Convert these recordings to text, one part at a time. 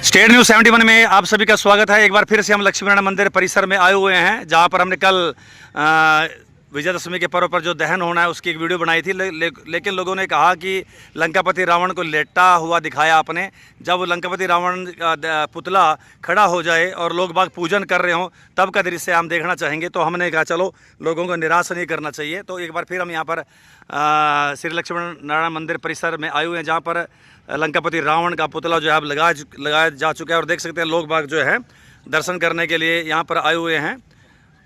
State news 71 में आप सभी का स्वागत है। एक बार फिर से हम लक्ष्मी नारायण मंदिर परिसर में आए हुए हैं, जहां पर हमने कल विजयदशमी के पर्व पर जो दहन होना है उसकी एक वीडियो बनाई थी। लेकिन लोगों ने कहा कि लंकापति रावण को लेटा हुआ दिखाया आपने। जब लंकापति रावण का पुतला खड़ा हो जाए और लोग बाग पूजन कर रहे हों तब का दृश्य हम देखना चाहेंगे। तो हमने कहा चलो लोगों को निराश नहीं करना चाहिए। तो एक बार फिर हम यहाँ पर श्री लक्ष्मी नारायण मंदिर परिसर में आए हुए हैं, जहाँ पर लंकापति रावण का पुतला जो है अब लगाया जा चुका है। और देख सकते हैं लोग बाग जो है दर्शन करने के लिए यहाँ पर आए हुए हैं।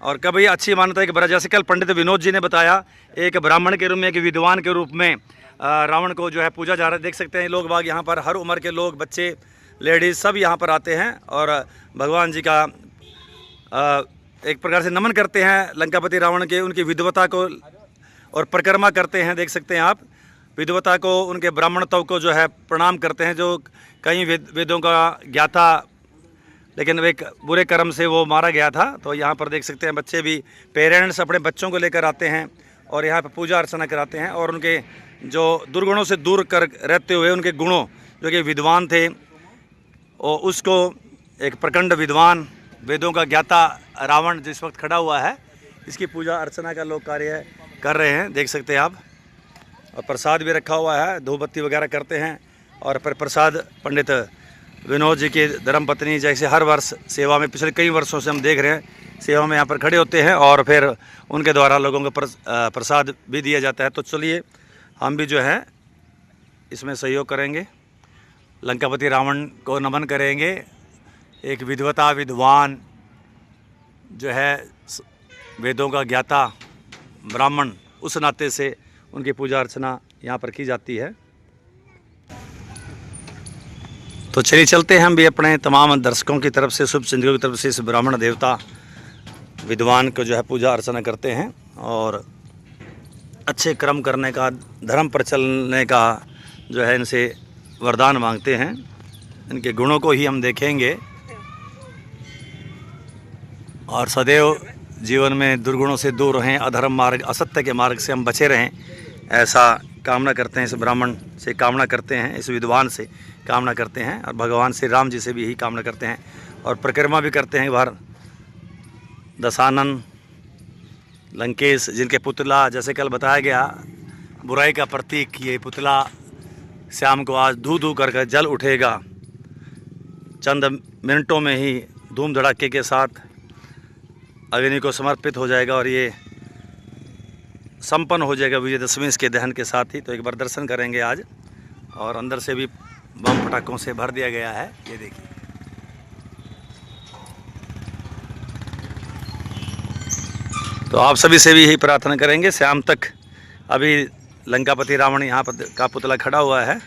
और कभी अच्छी मान्यता है कि जैसे कल पंडित विनोद जी ने बताया, एक ब्राह्मण के रूप में, एक विद्वान के रूप में रावण को जो है पूजा जा रहा है। देख सकते हैं लोग बाग यहाँ पर, हर उम्र के लोग, बच्चे, लेडीज़ सब यहाँ पर आते हैं और भगवान जी का एक प्रकार से नमन करते हैं। लंकापति रावण के उनकी विद्वता को और परिक्रमा करते हैं। देख सकते हैं आप विद्वता को, उनके ब्राह्मणत्व को जो है प्रणाम करते हैं। जो कई वेदों का ज्ञाता, लेकिन एक बुरे कर्म से वो मारा गया था। तो यहाँ पर देख सकते हैं बच्चे भी, पेरेंट्स अपने बच्चों को लेकर आते हैं और यहाँ पर पूजा अर्चना कराते हैं। और उनके जो दुर्गुणों से दूर कर रहते हुए उनके गुणों, जो कि विद्वान थे, और उसको एक प्रचंड विद्वान, वेदों का ज्ञाता रावण जिस वक्त खड़ा हुआ है, इसकी पूजा अर्चना का लोग कार्य कर रहे हैं। देख सकते हैं आप। और प्रसाद भी रखा हुआ है, धूप बत्ती वगैरह करते हैं। और फिर प्रसाद पंडित विनोद जी की धर्मपत्नी जैसे हर वर्ष सेवा में, पिछले कई वर्षों से हम देख रहे हैं, सेवा में यहाँ पर खड़े होते हैं और फिर उनके द्वारा लोगों को प्रसाद भी दिया जाता है। तो चलिए हम भी जो है इसमें सहयोग करेंगे, लंकापति रावण को नमन करेंगे। एक विद्वता, विद्वान जो है, वेदों का ज्ञाता ब्राह्मण, उस नाते से उनकी पूजा अर्चना यहाँ पर की जाती है। तो चलिए चलते हैं हम भी अपने तमाम दर्शकों की तरफ से, शुभ चिंतकों की तरफ से इस ब्राह्मण देवता विद्वान को जो है पूजा अर्चना करते हैं और अच्छे कर्म करने का, धर्म पर चलने का जो है इनसे वरदान मांगते हैं। इनके गुणों को ही हम देखेंगे और सदैव जीवन में दुर्गुणों से दूर रहें, अधर्म मार्ग, असत्य के मार्ग से हम बचे रहें, ऐसा कामना करते हैं। इस ब्राह्मण से कामना करते हैं, इस विद्वान से कामना करते हैं और भगवान श्री राम जी से भी यही कामना करते हैं। और परिक्रमा भी करते हैं बाहर। दशानन, लंकेश, जिनके पुतला, जैसे कल बताया गया, बुराई का प्रतीक ये पुतला शाम को आज धू धू कर जल उठेगा। चंद मिनटों में ही धूम धड़ाके के साथ अग्नि को समर्पित हो जाएगा और ये संपन्न हो जाएगा विजयदशमी के दहन के साथ ही। तो एक बार दर्शन करेंगे आज। और अंदर से भी बम पटाखों से भर दिया गया है, ये देखिए। तो आप सभी से भी यही प्रार्थना करेंगे, शाम तक अभी लंकापति रावण यहाँ पर का पुतला खड़ा हुआ है।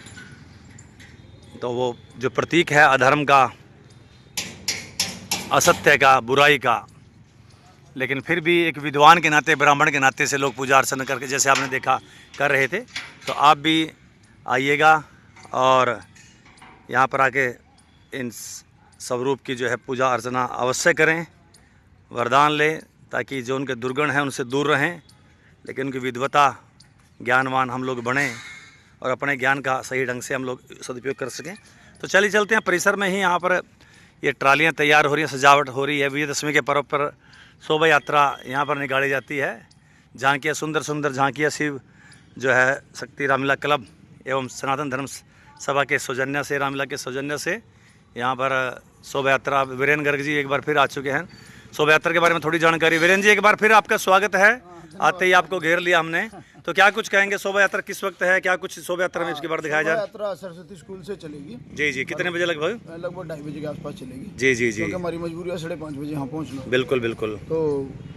तो वो जो प्रतीक है अधर्म का, असत्य का, बुराई का, लेकिन फिर भी एक विद्वान के नाते, ब्राह्मण के नाते से लोग पूजा अर्चना करके, जैसे आपने देखा, कर रहे थे। तो आप भी आइएगा और यहाँ पर आके इन स्वरूप की जो है पूजा अर्चना अवश्य करें, वरदान लें, ताकि जो उनके दुर्गुण हैं उनसे दूर रहें, लेकिन उनकी विद्वता, ज्ञानवान हम लोग बनें और अपने ज्ञान का सही ढंग से हम लोग सदुपयोग कर सकें। तो चलिए चलते हैं परिसर में ही। यहाँ पर ये ट्रालियाँ तैयार हो रही हैं, सजावट हो रही है। विजयदशमी के पर्व पर शोभा यात्रा यहाँ पर निकाली जाती है। झांकियाँ, सुंदर सुंदर झांकियाँ शिव जो है शक्ति रामलीला क्लब एवं सनातन धर्म सभा के सौजन्य से, रामलीला के सौजन्य से यहाँ पर शोभा यात्रा। वीरेंद्र गर्ग जी एक बार फिर आ चुके हैं। शोभा यात्रा के बारे में थोड़ी जानकारी। वीरेंद्र जी एक बार फिर आपका स्वागत है। आते ही आपको घेर लिया हमने, तो क्या कुछ कहेंगे? शोभा यात्रा किस वक्त है, क्या कुछ शोभा यात्रा में इसके बारे दिखाया जाए? यात्रा सरस्वती स्कूल से चलेगी। जी जी, कितने बजे लगभग? लगभग 2:30 बजे के आसपास चलेगी। जी जी जी, क्योंकि हमारी मजबूरी है 5:30 बजे यहाँ पहुँचना। बिल्कुल बिल्कुल। तो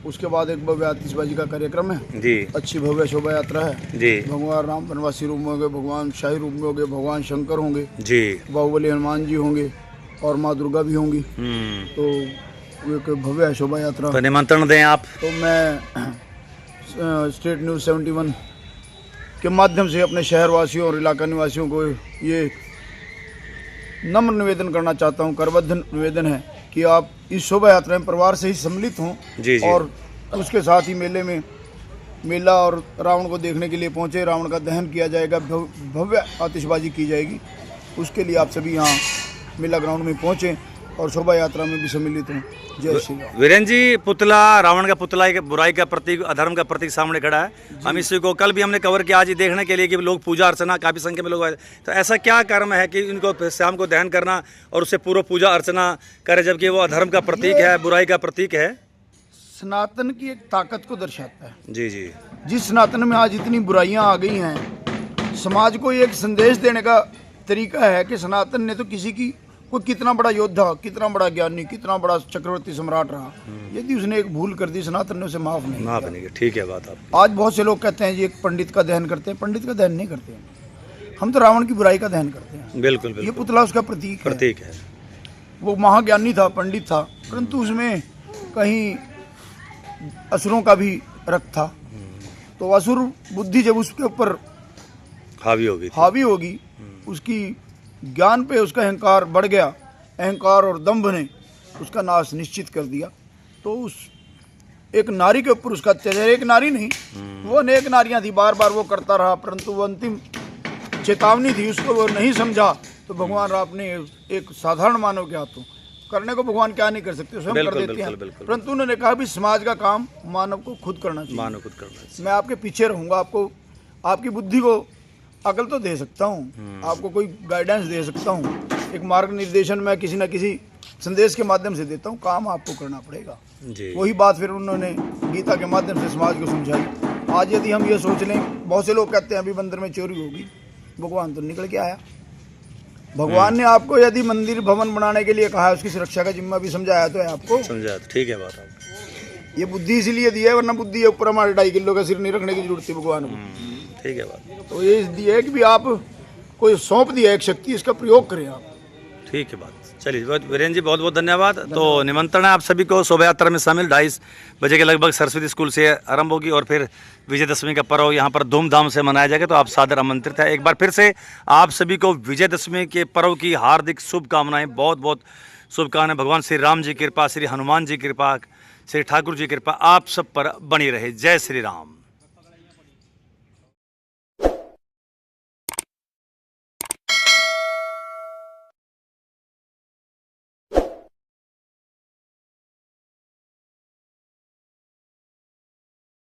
उसके बाद एक भव्य आतिशबाजी का कार्यक्रम है जी, अच्छी भव्य शोभा यात्रा है जी। भगवान राम वनवासी रूप में होंगे, भगवान शाही रूप में होंगे, भगवान शंकर होंगे जी, बाहुबली हनुमान जी होंगे और माँ दुर्गा भी होंगी। तो एक भव्य शोभा यात्रा। तो निमंत्रण दें आप। तो मैं स्टेट न्यूज़ 71 के माध्यम से अपने शहरवासियों और इलाका निवासियों को ये नम्र निवेदन करना चाहता हूँ, करबद्ध निवेदन है कि आप इस शोभा यात्रा में परिवार से ही सम्मिलित हों जी। और उसके साथ ही मेले में मेला और रावण को देखने के लिए पहुँचे। रावण का दहन किया जाएगा, भव्य आतिशबाजी की जाएगी। उसके लिए आप सभी यहाँ मेला ग्राउंड में पहुँचे और शोभा यात्रा में भी सम्मिलित हों। जय श्री राम। वीरेन जी, पुतला, रावण का पुतला एक बुराई का प्रतीक, अधर्म का प्रतीक सामने खड़ा है। हम इसी को कल भी हमने कवर किया, आज ही देखने के लिए कि लोग पूजा अर्चना, काफ़ी संख्या में लोग आए। तो ऐसा क्या कर्म है कि इनको शाम को दहन करना और उससे पूर्व पूजा अर्चना करे, जबकि वो अधर्म का प्रतीक है, बुराई का प्रतीक है? सनातन की एक ताकत को दर्शाता है। जी जी। जिस सनातन में आज इतनी बुराइयां आ गई हैं, समाज को एक संदेश देने का तरीका है कि सनातन ने तो किसी की, कोई कितना बड़ा योद्धा, कितना बड़ा ज्ञानी, कितना बड़ा चक्रवर्ती सम्राट रहा, यदि उसने एक भूल कर दी, सनातन ने उसे माफ नहीं किया। ठीक है बात आप। आज बहुत से लोग कहते हैं जी एक पंडित का दहन करते हैं। पंडित का दहन नहीं करते हैं, हम तो रावण की बुराई का दहन करते हैं। बिल्कुल ये बिल्कुल, पुतला उसका प्रतीक है। वो महाज्ञानी था, पंडित था, परंतु उसमें कहीं असुरों का भी रक्त था। तो असुर बुद्धि जब उसके ऊपर हावी होगी, उसकी ज्ञान पे उसका अहंकार बढ़ गया, अहंकार और दंभ ने उसका नाश निश्चित कर दिया। तो उस एक नारी के ऊपर उसका अत्याचार, एक नारी नहीं, वो अनेक नारियां थी, बार बार वो करता रहा, परंतु वो अंतिम चेतावनी थी, उसको वो नहीं समझा। तो भगवान राम ने एक साधारण मानव के हाथों, करने को भगवान क्या नहीं कर सकते, स्वयं कर देते हैं, परंतु उन्होंने कहा भी समाज का काम मानव को खुद करना चाहिए। मैं आपके पीछे रहूंगा, आपको, आपकी बुद्धि को अकल तो दे सकता हूँ, आपको कोई गाइडेंस दे सकता हूँ, एक मार्ग निर्देशन मैं किसी न किसी संदेश के माध्यम से देता हूँ, काम आपको करना पड़ेगा। वही बात फिर उन्होंने गीता के माध्यम से समाज को समझाई। आज यदि हम ये सोच लें, बहुत से लोग कहते हैं अभी मंदिर में चोरी होगी, भगवान तो निकल के आया। भगवान ने आपको यदि मंदिर भवन बनाने के लिए कहा है, उसकी सुरक्षा का जिम्मा भी समझाया तो है आपको, समझाया तो ठीक है बात आप। ये बुद्धि इसलिए दी है, वरना बुद्धि ऊपर हमारे 2.5 किलो का सिर नहीं रखने की जरूरत थी भगवान को। ठीक है बात। तो ये इसलिए है कि भी आप कोई सौंप दिया एक शक्ति, इसका प्रयोग करें आप। ठीक है बात। चलिए वीरेन जी, बहुत बहुत धन्यवाद। तो निमंत्रण है आप सभी को शोभा यात्रा में शामिल। 2:30 बजे के लगभग सरस्वती स्कूल से आरंभ होगी और फिर विजयदशमी का पर्व यहाँ पर धूमधाम से मनाया जाएगा। तो आप सादर आमंत्रित है। एक बार फिर से आप सभी को विजयदशमी के पर्व की हार्दिक शुभकामनाएं, बहुत बहुत शुभकामनाएं। भगवान श्री राम जी की कृपा, श्री हनुमान जी की कृपा, श्री ठाकुर जी की कृपा आप सब पर बनी रहे। जय श्री राम।